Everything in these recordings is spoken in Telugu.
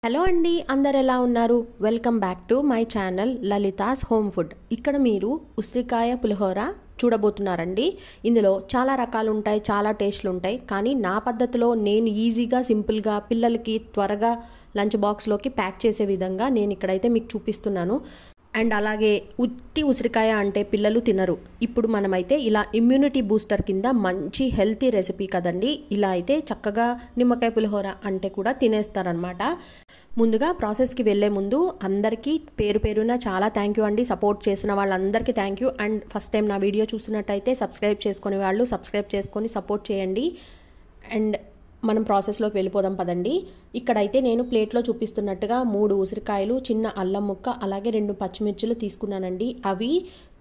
హలో అండి, అందరు ఎలా ఉన్నారు? Welcome back to my channel Lalitha's home food. ఇక్కడ మీరు ఉసిరికాయ పులిహోర చూడబోతున్నారండి. ఇందులో చాలా రకాలు ఉంటాయి, చాలా టేస్ట్లు ఉంటాయి. కానీ నా పద్ధతిలో నేను ఈజీగా సింపుల్గా పిల్లలకి త్వరగా లంచ్ బాక్స్లోకి ప్యాక్ చేసే విధంగా నేను ఇక్కడైతే మీకు చూపిస్తున్నాను. అండ్ అలాగే ఉత్తి ఉసిరికాయ అంటే పిల్లలు తినరు. ఇప్పుడు మనమైతే ఇలా ఇమ్యూనిటీ బూస్టర్ కింద మంచి హెల్తీ రెసిపీ కదండి. ఇలా అయితే చక్కగా నిమ్మకాయ పులిహోర అంటే కూడా తినేస్తారనమాట. ముందుగా ప్రాసెస్కి వెళ్ళే ముందు అందరికీ పేరు పేరున చాలా థ్యాంక్ యూ అండి. సపోర్ట్ చేసిన వాళ్ళందరికీ thank you. And first time నా వీడియో చూసినట్టయితే సబ్స్క్రైబ్ చేసుకునే వాళ్ళు సబ్స్క్రైబ్ చేసుకొని సపోర్ట్ చేయండి. అండ్ మనం ప్రాసెస్లోకి వెళ్ళిపోదాం పదండి. ఇక్కడైతే నేను ప్లేట్లో చూపిస్తున్నట్టుగా 3 ఉసిరికాయలు, చిన్న అల్లం ముక్క, అలాగే 2 పచ్చిమిర్చులు తీసుకున్నానండి. అవి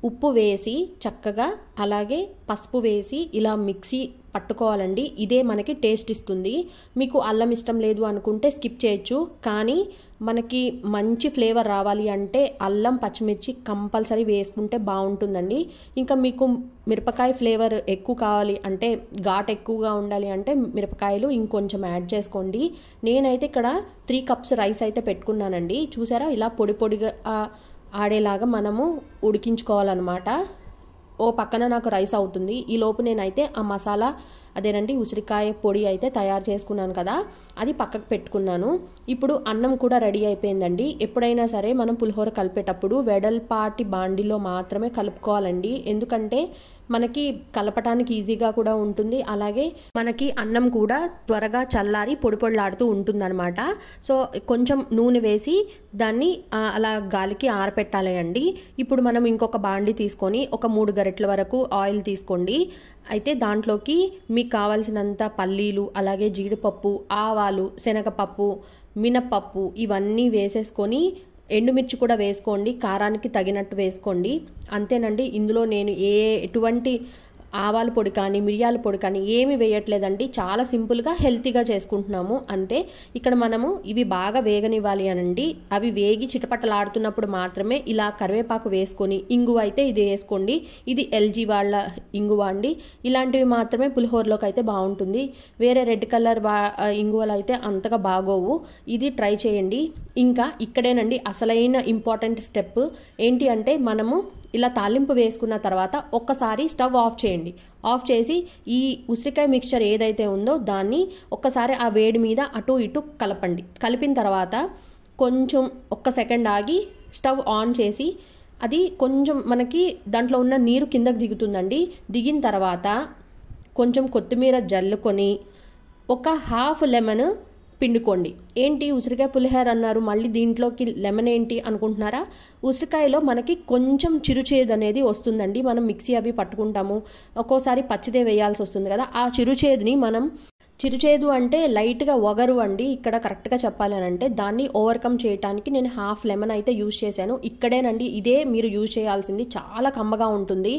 ఉప్పు వేసి చక్కగా అలాగే పసుపు వేసి ఇలా మిక్సీ పట్టుకోవాలండి. ఇదే మనకి టేస్ట్ ఇస్తుంది. మీకు అల్లం ఇష్టం లేదు అనుకుంటే స్కిప్ చేయొచ్చు. కానీ మనకి మంచి ఫ్లేవర్ రావాలి అంటే అల్లం పచ్చిమిర్చి కంపల్సరీ వేసుకుంటే బాగుంటుందండి. ఇంకా మీకు మిరపకాయ ఫ్లేవర్ ఎక్కువ కావాలి అంటే ఘాట్ ఎక్కువగా ఉండాలి అంటే మిరపకాయలు ఇంకొంచెం యాడ్ చేసుకోండి. నేనైతే ఇక్కడ 3 కప్స్ రైస్ అయితే పెట్టుకున్నానండి. చూసారా, ఇలా పొడి పొడిగా ఆడేలాగా మనము ఉడికించుకోవాలన్నమాట. ఓ పక్కన నాకు రైస్ అవుతుంది. ఈ లోపు నేనైతే ఆ మసాలా అదేనండి ఉసిరికాయ పొడి అయితే తయారు చేసుకున్నాను కదా, అది పక్కకు పెట్టుకున్నాను. ఇప్పుడు అన్నం కూడా రెడీ అయిపోయిందండి. ఎప్పుడైనా సరే మనం పులిహోర కలిపేటప్పుడు వెడల్పాటి బాండిలో మాత్రమే కలుపుకోవాలండి. ఎందుకంటే మనకి కలపటానికి ఈజీగా కూడా ఉంటుంది. అలాగే మనకి అన్నం కూడా త్వరగా చల్లారి పొడి పొడిలాడుతూ ఉంటుందన్నమాట. సో కొంచెం నూనె వేసి దాన్ని అలా గాలికి ఆరపెట్టాలి అండి. ఇప్పుడు మనం ఇంకొక బాండి తీసుకొని ఒక 3 గరిటెల వరకు ఆయిల్ తీసుకోండి. అయితే దాంట్లోకి మీకు కావాల్సినంత పల్లీలు, అలాగే జీడిపప్పు, ఆవాలు, శనగపప్పు, మినపప్పు ఇవన్నీ వేసేసుకొని ఎండుమిర్చి కూడా వేసుకోండి. కారానికి తగినట్టు వేసుకోండి. అంతేనండి. ఇందులో నేను ఎటువంటి ఆవాల పొడి కానీ మిరియాల పొడి కానీ ఏమి వేయట్లేదండి. చాలా సింపుల్గా హెల్తీగా చేసుకుంటున్నాము అంతే. ఇక్కడ మనము ఇవి బాగా వేగనివ్వాలి అనండి. అవి వేగి చిటపటలాడుతున్నప్పుడు మాత్రమే ఇలా కరివేపాకు వేసుకొని, ఇంగువ అయితే ఇది వేసుకోండి. ఇది ఎల్జీ వాళ్ళ ఇంగువ అండి. ఇలాంటివి మాత్రమే పులిహోరలోకి అయితే బాగుంటుంది. వేరే రెడ్ కలర్ ఇంగువలు అయితే అంతగా బాగోవు. ఇది ట్రై చేయండి. ఇంకా ఇక్కడేనండి అసలైన ఇంపార్టెంట్ స్టెప్ ఏంటి అంటే మనము ఇలా తాలింపు వేసుకున్న తర్వాత ఒక్కసారి స్టవ్ ఆఫ్ చేయండి. ఆఫ్ చేసి ఈ ఉసిరికాయ మిక్చర్ ఏదైతే ఉందో దాన్ని ఒక్కసారి ఆ వేడి మీద అటు ఇటు కలపండి. కలిపిన తర్వాత కొంచెం ఒక్క సెకండ్ ఆగి స్టవ్ ఆన్ చేసి అది కొంచెం మనకి దాంట్లో ఉన్న నీరు కిందకి దిగుతుందండి. దిగిన తర్వాత కొంచెం కొత్తిమీర జల్లుకొని ఒక హాఫ్ లెమన్ పిండుకోండి. ఏంటి ఉసిరికాయ పులిహోర అన్నారు, మళ్ళీ దీంట్లోకి లెమన్ ఏంటి అనుకుంటున్నారా? ఉసిరికాయలో మనకి కొంచెం చిరుచేదు అనేది వస్తుందండి. మనం మిక్సీ అవి పట్టుకుంటాము, ఒక్కోసారి పచ్చిదే వేయాల్సి వస్తుంది కదా. ఆ చిరుచేదుని మనం చిరుచేదు అంటే లైట్గా ఒగరు అండి. ఇక్కడ కరెక్ట్గా చెప్పాలి అని అంటే దాన్ని ఓవర్కమ్ చేయడానికి నేను హాఫ్ లెమన్ అయితే యూజ్ చేశాను. ఇక్కడేనండి ఇదే మీరు యూజ్ చేయాల్సింది. చాలా కమ్మగా ఉంటుంది.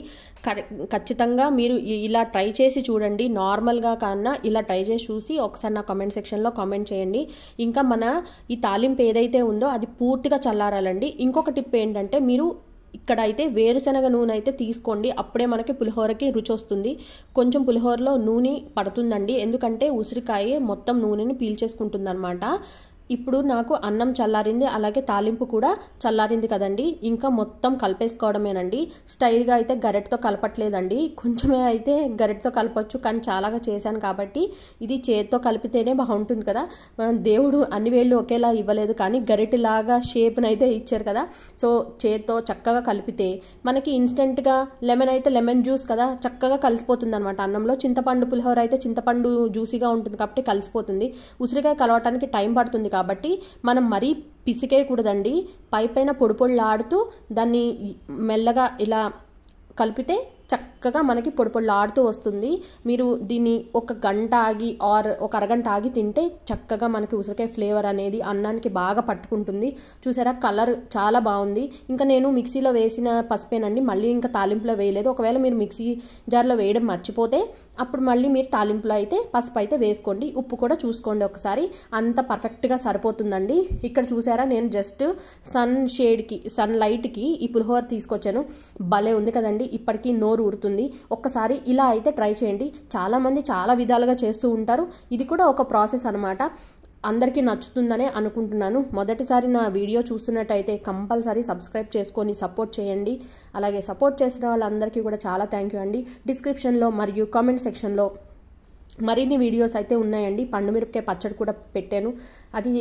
ఖచ్చితంగా మీరు ఇలా ట్రై చేసి చూడండి. నార్మల్గా కన్నా ఇలా ట్రై చేసి చూసి ఒకసారి నా కామెంట్ సెక్షన్లో కామెంట్ చేయండి. ఇంకా మన ఈ తాలింపు ఏదైతే ఉందో అది పూర్తిగా చల్లారాలండి. ఇంకొక టిప్ ఏంటంటే మీరు ఇక్కడ అయితే వేరుశనగ నూనె అయితే తీసుకోండి. అప్పుడే మనకి పులిహోరకి రుచి వస్తుంది. కొంచెం పులిహోరలో నూనె పడుతుందండి, ఎందుకంటే ఉసిరికాయ మొత్తం నూనెని పీల్చేసుకుంటుంది అనమాట. ఇప్పుడు నాకు అన్నం చల్లారింది, అలాగే తాలింపు కూడా చల్లారింది కదండి. ఇంకా మొత్తం కలిపేసుకోవడమేనండి. స్టైల్గా అయితే గరెట్తో కలపట్లేదండి. కొంచెమే అయితే గరెట్తో కలపచ్చు, కానీ చాలాగా చేశాను కాబట్టి ఇది చేత్తో కలిపితేనే బాగుంటుంది కదా. దేవుడు అన్ని వేళ్ళు ఒకేలా ఇవ్వలేదు, కానీ గరిటెలాగా షేప్ని అయితే ఇచ్చారు కదా. సో చేత్తో చక్కగా కలిపితే మనకి ఇన్స్టెంట్గా లెమన్ అయితే లెమన్ జ్యూస్ కదా, చక్కగా కలిసిపోతుంది అనమాట అన్నంలో. చింతపండు పులిహోర అయితే చింతపండు జ్యూసీగా ఉంటుంది కాబట్టి కలిసిపోతుంది. ఉసిరికాయ కలవటానికి టైం పడుతుంది కాబట్టి మనం మరీ పిసికేయకూడదండి. పైపైన పొడి పొడిలాడుతూ దాన్ని మెల్లగా ఇలా కలిపితే చక్కగా మనకి పొడి పొడిలాడుతూ వస్తుంది. మీరు దీన్ని ఒక గంట ఆగి ఆర్ ఒక అరగంట ఆగి తింటే చక్కగా మనకి ఉసిరికాయ ఫ్లేవర్ అనేది అన్నానికి బాగా పట్టుకుంటుంది. చూసారా, కలర్ చాలా బాగుంది. ఇంకా నేను మిక్సీలో వేసిన పసుపేనండి, మళ్ళీ ఇంకా తాలింపులో వేయలేదు. ఒకవేళ మీరు మిక్సీ జార్లో వేయడం మర్చిపోతే అప్పుడు మళ్ళీ మీరు తాలింపులో అయితే పసుపు అయితే వేసుకోండి. ఉప్పు కూడా చూసుకోండి ఒకసారి. అంత పర్ఫెక్ట్గా సరిపోతుందండి. ఇక్కడ చూసారా, నేను జస్ట్ సన్ లైట్కి ఈ పులిహోర తీసుకొచ్చాను. భలే ఉంది కదండి. ఇప్పటికీ నోరు ఊరుతుంది. ఒక్కసారి ఇలా అయితే ట్రై చేయండి. చాలామంది చాలా విధాలుగా చేస్తూ ఉంటారు. ఇది కూడా ఒక ప్రాసెస్ అనమాట. అందరికీ నచ్చుతుందనే అనుకుంటున్నాను. మొదటిసారి నా వీడియో చూస్తున్నట్టయితే కంపల్సరీ సబ్స్క్రైబ్ చేసుకొని సపోర్ట్ చేయండి. అలాగే సపోర్ట్ చేసిన వాళ్ళందరికీ కూడా చాలా థ్యాంక్ యూ అండి. డిస్క్రిప్షన్లో మరియు కామెంట్ సెక్షన్లో మరిన్ని వీడియోస్ అయితే ఉన్నాయండి. పండుమిరపకాయ పచ్చడి కూడా పెట్టాను. అది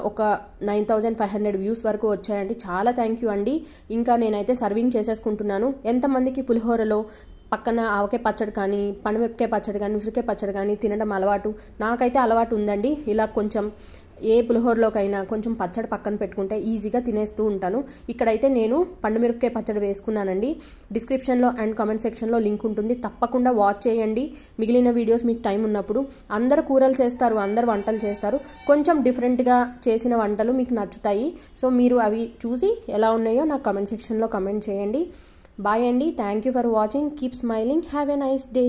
ఒక 9500 వ్యూస్ వరకు వచ్చాయండి. చాలా థ్యాంక్ యూ అండి. ఇంకా నేనైతే సర్వింగ్ చేసేసుకుంటున్నాను. ఎంతమందికి పులిహోరలో పక్కన ఆవకాయ పచ్చడి కానీ, పండుమిరపకాయ పచ్చడి కానీ, ఉసిరికాయ పచ్చడి కానీ తినడం అలవాటు? నాకైతే అలవాటు ఉందండి. ఇలా కొంచెం ఏ పులిహోరలోకైనా కొంచెం పచ్చడి పక్కన పెట్టుకుంటే ఈజీగా తినేస్తూ ఉంటాను. ఇక్కడైతే నేను పండుమిరపకాయ పచ్చడి వేసుకున్నానండి. డిస్క్రిప్షన్లో అండ్ కామెంట్ సెక్షన్లో లింక్ ఉంటుంది. తప్పకుండా వాచ్ చేయండి మిగిలిన వీడియోస్ మీకు టైం ఉన్నప్పుడు. అందరూ కూరలు చేస్తారు, అందరూ వంటలు చేస్తారు. కొంచెం డిఫరెంట్గా చేసిన వంటలు మీకు నచ్చుతాయి. సో మీరు అవి చూసి ఎలా ఉన్నాయో నాకు కామెంట్ సెక్షన్లో కామెంట్ చేయండి. బాయ్ అండి. Thank you for watching. Keep smiling. Have a nice day.